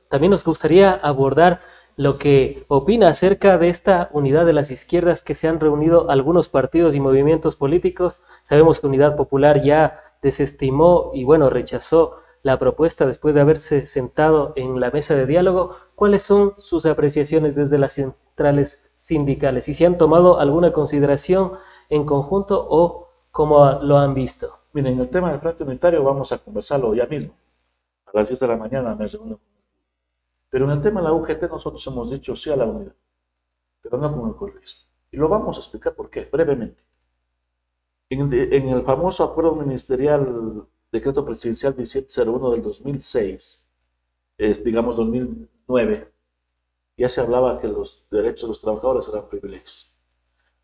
también nos gustaría abordar lo que opina acerca de esta unidad de las izquierdas que se han reunido algunos partidos y movimientos políticos. Sabemos que Unidad Popular ya desestimó y bueno, rechazó la propuesta después de haberse sentado en la mesa de diálogo. ¿Cuáles son sus apreciaciones desde las centrales sindicales? ¿Y si han tomado alguna consideración en conjunto o cómo lo han visto? Miren, el tema del Frente Unitario vamos a conversarlo ya mismo. A las 10 de la mañana me reúno. Pero en el tema de la UGT nosotros hemos dicho sí a la unidad, pero no con el correísmo. Y lo vamos a explicar por qué, brevemente. En el famoso acuerdo ministerial, decreto presidencial 1701 del 2006, digamos 2009, ya se hablaba que los derechos de los trabajadores eran privilegios.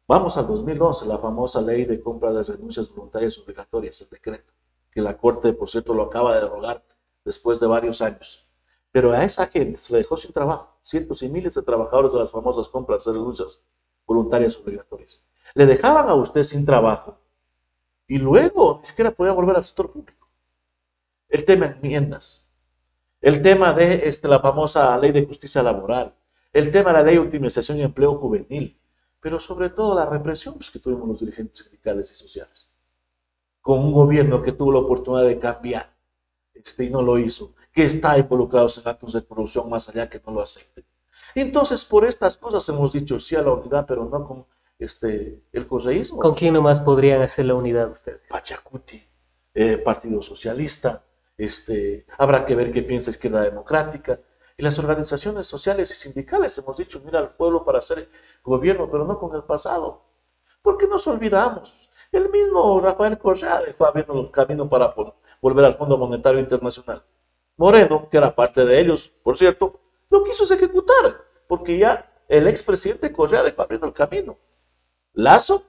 Vamos al 2011, la famosa ley de compra de renuncias voluntarias obligatorias, el decreto, que la Corte, por cierto, lo acaba de derogar después de varios años. Pero a esa gente se le dejó sin trabajo, cientos y miles de trabajadores de las famosas compras de renuncias voluntarias obligatorias. Le dejaban a usted sin trabajo y luego ni siquiera podía volver al sector público. El tema de enmiendas, el tema de la famosa ley de justicia laboral, el tema de la ley de optimización y empleo juvenil, pero sobre todo la represión que tuvimos los dirigentes sindicales y sociales, con un gobierno que tuvo la oportunidad de cambiar y no lo hizo, que está involucrado en actos de corrupción más allá que no lo acepten. Entonces, por estas cosas hemos dicho sí a la unidad, pero no con el correísmo. ¿Con quién nomás podrían hacer la unidad ustedes? Pachacuti, Partido Socialista, habrá que ver qué piensa Izquierda Democrática, y las organizaciones sociales y sindicales hemos dicho, mira al pueblo para hacer gobierno, pero no con el pasado. ¿Por qué nos olvidamos? El mismo Rafael Correa dejó abierto el camino para volver al Fondo Monetario Internacional. Moreno, que era parte de ellos, por cierto, lo quiso ejecutar, porque ya el expresidente Correa dejó abriendo el camino. Lazo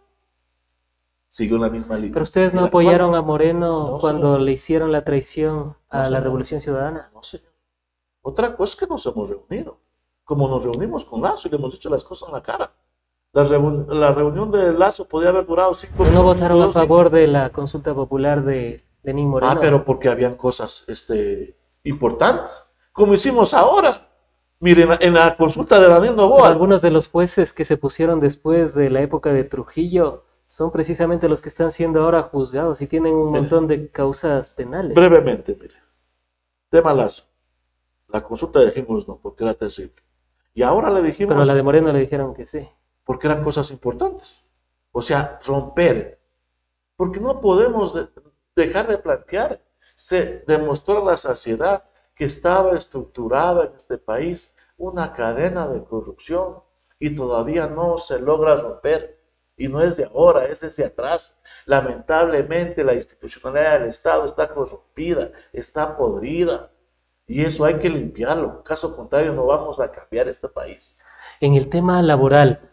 siguió la misma línea. Pero ustedes no apoyaron a Moreno no, cuando señor. le hicieron la traición a No, la Revolución Ciudadana. No, señor. Otra cosa es que nos hemos reunido, como nos reunimos con Lazo y le hemos dicho las cosas en la cara. La reunión de Lazo podía haber durado 5 minutos. ¿No votaron a favor de la consulta popular de Lenín Moreno? Ah, pero porque habían cosas importantes, como hicimos ahora. Miren, en la consulta de Daniel Noboa. Pero algunos de los jueces que se pusieron después de la época de Trujillo son precisamente los que están siendo ahora juzgados y tienen un montón de causas penales. Brevemente, mire. Tema Lazo. La consulta dijimos no, porque era terrible. Y ahora le dijimos... Pero a la de Moreno le dijeron que sí. Porque eran cosas importantes. O sea, romper. Porque no podemos dejar de plantear. Se demostró a la saciedad que estaba estructurada en este país una cadena de corrupción y todavía no se logra romper. Y no es de ahora, es desde atrás. Lamentablemente la institucionalidad del Estado está corrompida, está podrida. Y eso hay que limpiarlo. Caso contrario, no vamos a cambiar este país. En el tema laboral,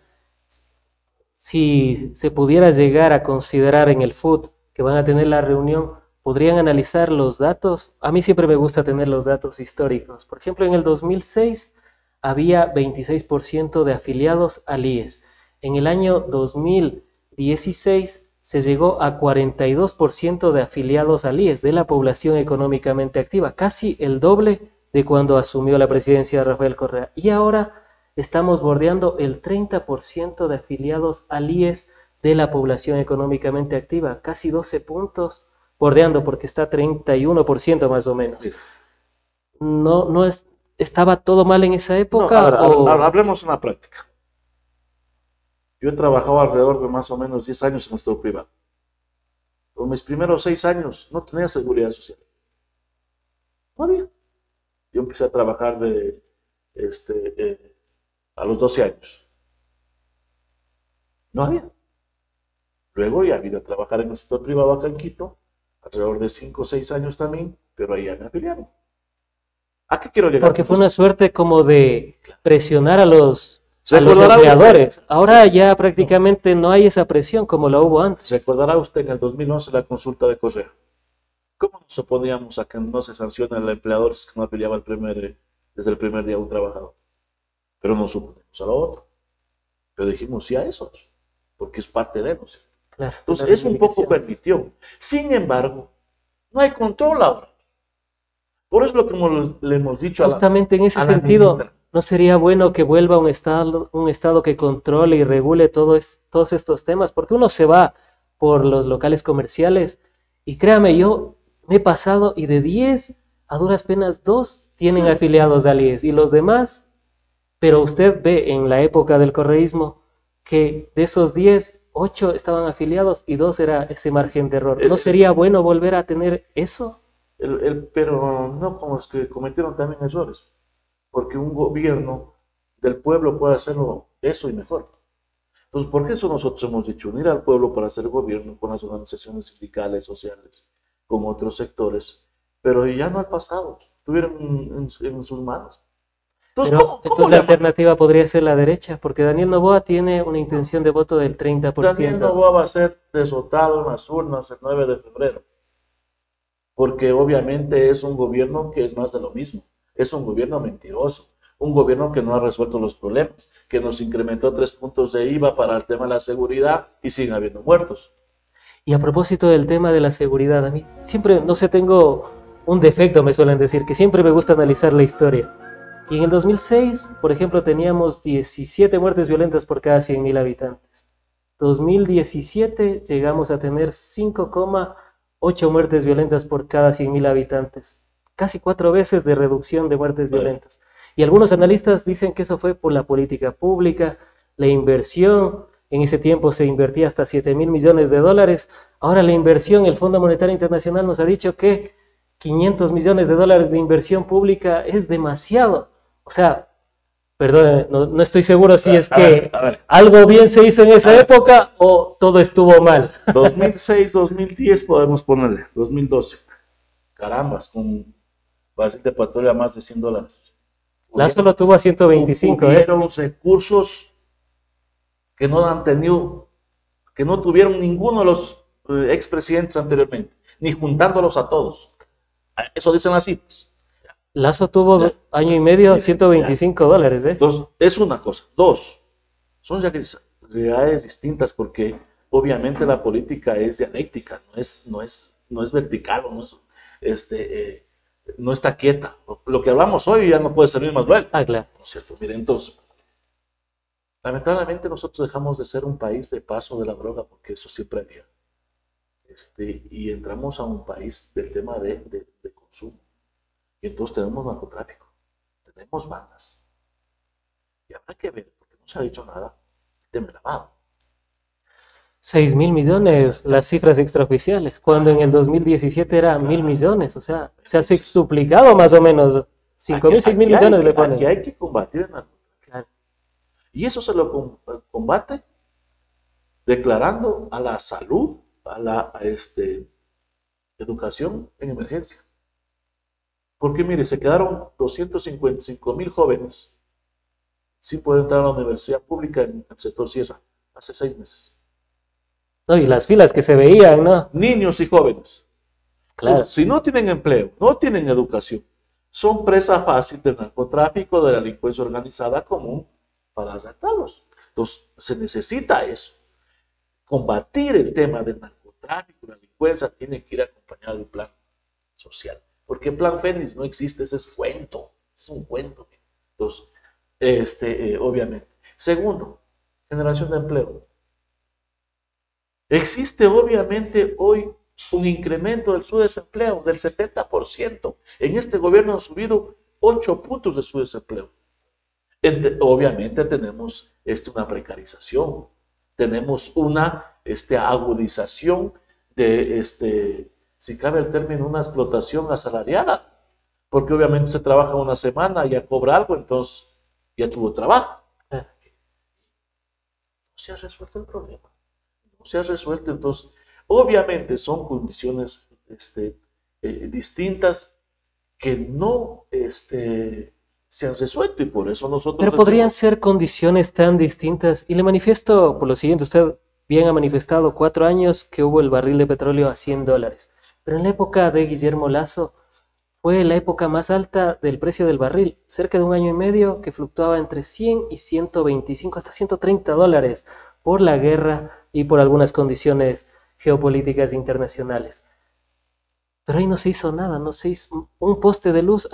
si se pudiera llegar a considerar en el FUT que van a tener la reunión, podrían analizar los datos. A mí siempre me gusta tener los datos históricos. Por ejemplo, en el 2006 había 26% de afiliados al IES. En el año 2016 se llegó a 42% de afiliados al IES de la población económicamente activa, casi el doble de cuando asumió la presidencia de Rafael Correa. Y ahora estamos bordeando el 30% de afiliados al IES de la población económicamente activa, casi 12 puntos, bordeando porque está 31% más o menos. No ¿estaba todo mal en esa época? No, hablemos una práctica. Yo he trabajado alrededor de más o menos 10 años en el sector privado. Con mis primeros 6 años no tenía seguridad social. No había. Yo empecé a trabajar a los 12 años. No había. Luego ya vine a trabajar en el sector privado acá en Quito, alrededor de 5 o 6 años también, pero ahí ya me afiliaron. ¿A qué quiero llegar? Porque fue una suerte como de presionar a los empleadores. Ahora ya prácticamente no hay esa presión como la hubo antes. ¿Recordará usted en el 2011 la consulta de Correa? ¿Cómo nos oponíamos a que no se sancione al empleador que no afiliaba desde el primer día a un trabajador? Pero nos oponemos a lo otro. Pero dijimos sí a eso, porque es parte de nosotros. Claro, entonces eso un poco permitió. Sin embargo, no hay control ahora. Por eso es lo que le hemos dicho Justamente en ese a la sentido, ministra. ¿no sería bueno que vuelva un estado que controle y regule todos estos temas? Porque uno se va por los locales comerciales y créame, yo me he pasado y de 10 a duras penas 2 tienen afiliados al IES y los demás, pero usted ve en la época del correísmo que de esos 10, 8 estaban afiliados y 2 era ese margen de error. ¿No El- sería bueno volver a tener eso? pero no como los que cometieron también errores, porque un gobierno del pueblo puede hacerlo eso y mejor. Entonces, por eso nosotros hemos dicho unir al pueblo para hacer gobierno con las organizaciones sindicales, sociales, con otros sectores, pero ya no al pasado, tuvieron en sus manos. Entonces, Pero ¿cómo entonces la le llaman? alternativa podría ser la derecha, porque Daniel Noboa tiene una intención de voto del Daniel 30%. Noboa va a ser derrotado en las urnas el 9 de febrero, porque obviamente es un gobierno que es más de lo mismo, es un gobierno mentiroso, un gobierno que no ha resuelto los problemas, que nos incrementó 3 puntos de IVA para el tema de la seguridad y siguen habiendo muertos. Y a propósito del tema de la seguridad, a mí siempre, no sé, tengo un defecto, me suelen decir, que siempre me gusta analizar la historia. Y en el 2006, por ejemplo, teníamos 17 muertes violentas por cada 100.000 habitantes. 2017 llegamos a tener 5,8 muertes violentas por cada 100.000 habitantes. Casi 4 veces de reducción de muertes violentas. Y algunos analistas dicen que eso fue por la política pública, la inversión. En ese tiempo se invertía hasta 7.000 millones de dólares. Ahora la inversión, el Fondo Monetario Internacional nos ha dicho que 500 millones de dólares de inversión pública es demasiado. O sea, perdón, no estoy seguro si es que A ver, algo bien se hizo en esa época o todo estuvo mal. 2006, 2010 podemos ponerle, 2012. Carambas, con barril de petróleo a más de $100. Lazo lo tuvo a 125, Hubieron recursos que no han tenido, que no tuvieron ninguno de los expresidentes anteriormente, ni juntándolos a todos. Eso dicen las cifras. Lazo tuvo Ya, año y medio ya, ya. $125, Entonces, es una cosa. Dos, son realidades distintas porque obviamente la política es dialéctica, no es vertical, no está quieta. Lo que hablamos hoy ya no puede servir más luego. Ah, claro. ¿No es cierto? Mire, entonces, lamentablemente nosotros dejamos de ser un país de paso de la droga porque eso siempre había. Y entramos a un país del tema de consumo. Y entonces tenemos narcotráfico, tenemos bandas. Y habrá que ver, porque no se ha dicho nada, el tema del lavado. 6.000 millones las cifras extraoficiales, cuando en el 2017 era 1.000 millones, o sea, se ha Entonces, sextuplicado más o menos. 5.000, 6.000 millones le aquí ponen. hay que combatir el narcotráfico. Claro. Y eso se lo combate declarando a la salud, a la educación en emergencia. Porque mire, se quedaron 255,000 jóvenes sin poder entrar a la universidad pública en el sector Sierra hace 6 meses. No, y las filas que se veían, ¿no? Niños y jóvenes. Claro. Entonces, si no tienen empleo, no tienen educación, son presa fácil del narcotráfico, de la delincuencia organizada común para raptarlos. Entonces, se necesita eso. Combatir el tema del narcotráfico, la delincuencia, tiene que ir acompañado de un plan social. Porque el plan Fénix no existe, ese es cuento, es un cuento. Entonces, obviamente. Segundo, generación de empleo. Existe obviamente hoy un incremento del subdesempleo del 70%. En este gobierno han subido 8 puntos de subdesempleo. Obviamente tenemos una precarización, tenemos una agudización de, si cabe el término, una explotación asalariada, porque obviamente usted trabaja una semana, ya cobra algo, entonces ya tuvo trabajo. No se ha resuelto el problema, no se ha resuelto, entonces obviamente son condiciones distintas que no se han resuelto y por eso nosotros Pero decimos, podrían ser condiciones tan distintas. Y le manifiesto por lo siguiente, usted bien ha manifestado 4 años que hubo el barril de petróleo a $100. Pero en la época de Guillermo Lasso fue la época más alta del precio del barril, cerca de un año y medio que fluctuaba entre 100 y 125 hasta $130 por la guerra y por algunas condiciones geopolíticas internacionales. Pero ahí no se hizo nada, no se hizo un poste de luz,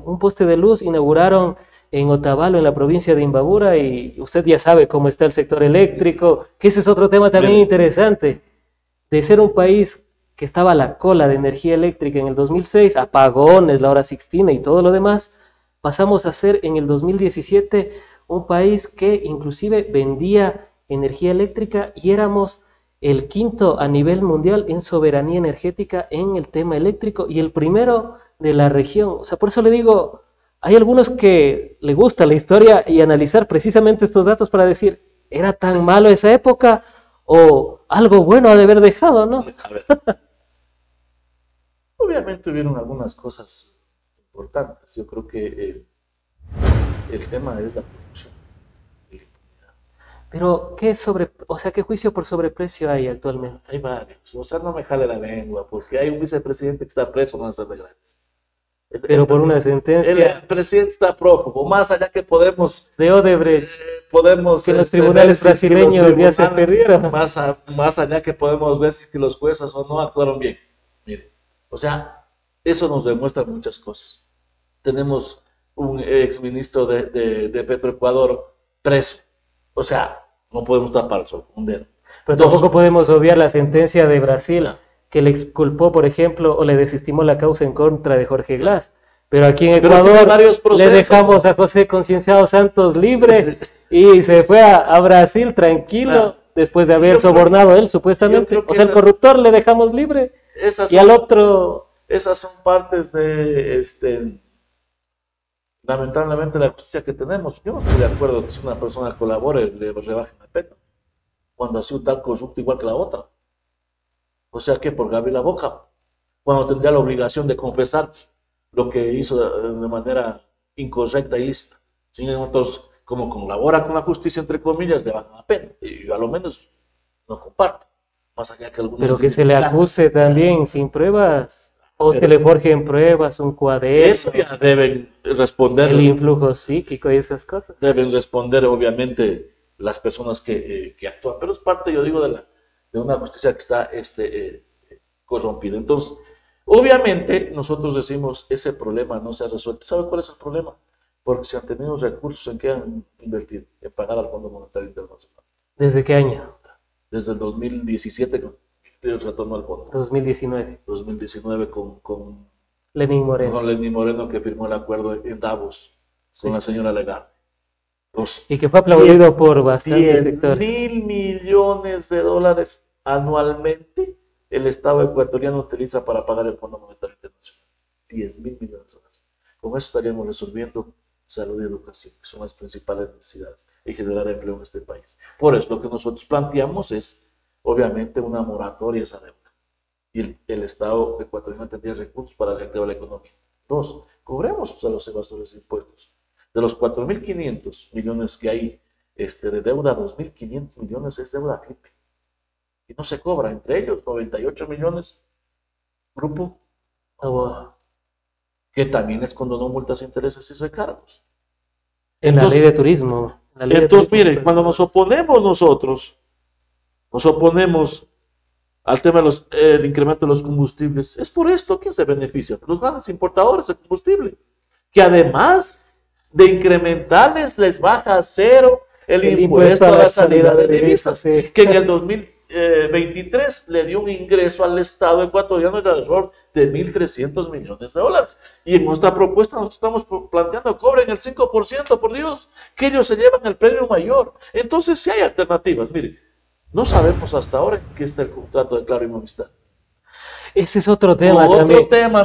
un poste de luz inauguraron en Otavalo, en la provincia de Imbabura, y usted ya sabe cómo está el sector eléctrico, que ese es otro tema también Mire, interesante. De ser un país que estaba a la cola de energía eléctrica en el 2006, apagones, la hora sixtina y todo lo demás, pasamos a ser en el 2017 un país que inclusive vendía energía eléctrica y éramos el quinto a nivel mundial en soberanía energética en el tema eléctrico y el primero de la región. O sea, por eso le digo, hay algunos que le gusta la historia y analizar precisamente estos datos para decir, ¿era tan malo esa época o algo bueno ha de haber dejado, no? a ver, obviamente hubieron algunas cosas importantes. Yo creo que el tema es la producción. Pero, ¿qué sobre, o sea, qué juicio por sobreprecio hay actualmente? Hay varios. O sea, no me jale la lengua, porque hay un vicepresidente que está preso, no va a ser de gratis. Pero por una El sentencia presidente está prófugo, más allá que podemos, de Odebrecht, podemos que los ver tribunales si es que los brasileños ya se tribunales, perdieron. más allá que podemos ver si que los jueces o no actuaron bien. Mire, o sea, eso nos demuestra muchas cosas. Tenemos un exministro de Petroecuador preso. O sea, no podemos tapar el sol con un dedo. Pero Dos, tampoco podemos obviar la sentencia de Brasil, ya. que le exculpó, por ejemplo, o le desestimó la causa en contra de Jorge Glass. Pero aquí en Pero tiene Ecuador varios le procesos. dejamos a José Concienciado Santos libre y se fue a Brasil tranquilo Claro. después de haber Yo creo- sobornado a él yo supuestamente. creo que O sea, el esa- corruptor le dejamos libre Esas y al son, otro, esas son partes de, lamentablemente, la justicia que tenemos. Yo no estoy de acuerdo que si una persona colabore, le rebajen la pena, cuando ha sido tal corrupto igual que la otra. O sea que por abrir la boca, cuando tendría la obligación de confesar lo que hizo de manera incorrecta y lista. Sin otros, como colabora con la justicia, entre comillas, le bajan la pena. Y yo a lo menos no comparto. Más allá que algunos pero que se dicen, le "Ah, acuse también sin pruebas, o pero se le forjen pruebas, un cuaderno, eso ya deben responder. el influjo psíquico y esas cosas. Deben responder, obviamente, las personas que actúan, pero es parte, yo digo, de una justicia que está corrompida. Entonces, obviamente, nosotros decimos, ese problema no se ha resuelto. ¿Sabe cuál es el problema? Porque se han tenido recursos en que han invertido, en pagar al Fondo Monetario Internacional. ¿Desde qué año? Desde el 2017, con el retorno al fondo. 2019. 2019 Lenín Moreno. con Lenín Moreno, que firmó el acuerdo en Davos con la señora Lagarde. Y que fue aplaudido por bastantes 10 sectores. mil millones de dólares anualmente el Estado ecuatoriano utiliza para pagar el Fondo Monetario Internacional. 10 mil millones de dólares. Con eso estaríamos resolviendo salud y educación, que son las principales necesidades, y generar empleo en este país. Por eso lo que nosotros planteamos es, obviamente, una moratoria a esa deuda. Y el Estado ecuatoriano tendría recursos para reactivar la economía. Dos, cobremos a los evasores de impuestos. De los 4.500 millones que hay de deuda, 2.500 millones es deuda FIP. Y no se cobra, entre ellos 98 millones, grupo, que también es condonó multas, intereses y recargos. En la ley de turismo. Entonces, mire, cuando nos oponemos nosotros, nos oponemos al tema del incremento de los combustibles, es por esto. ¿Quién se beneficia? Los grandes importadores de combustible, que además de incrementarles, les baja a cero el impuesto a la salida de divisas, sí. que en el 2023 le dio un ingreso al Estado ecuatoriano de alrededor de 1.300 millones de dólares. Y en nuestra propuesta nosotros estamos planteando, cobren el 5%, por Dios, que ellos se llevan el premio mayor. Entonces, sí hay alternativas. Mire, no sabemos hasta ahora en qué está el contrato de Claro y Movistar. Ese es otro tema Otro también. tema.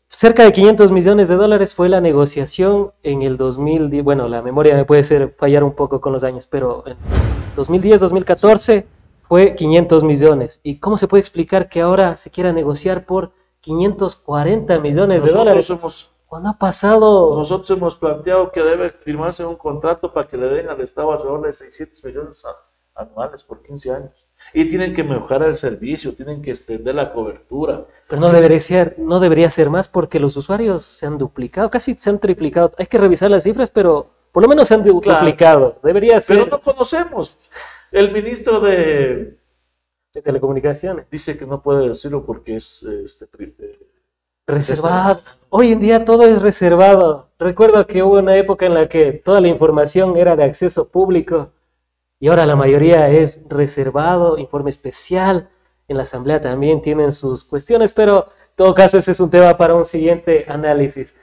Cerca de 500 millones de dólares fue la negociación en el 2010. Bueno, la memoria me puede fallar un poco con los años, pero en 2010, 2014 fue 500 millones. ¿Y cómo se puede explicar que ahora se quiera negociar por 540 millones de dólares? ¿Cuándo ha pasado? Nosotros hemos planteado que debe firmarse un contrato para que le den al Estado alrededor de 600 millones anuales por 15 años. Y tienen que mejorar el servicio, tienen que extender la cobertura. Pero no debería ser más porque los usuarios se han duplicado, casi se han triplicado. Hay que revisar las cifras, pero por lo menos se han duplicado. Debería ser. Pero no conocemos. El ministro de de telecomunicaciones. Dice que no puede decirlo porque es Reservado. Hoy en día todo es reservado. Recuerdo que hubo una época en la que toda la información era de acceso público y ahora la mayoría es reservado, informe especial. En la asamblea también tienen sus cuestiones, pero en todo caso ese es un tema para un siguiente análisis.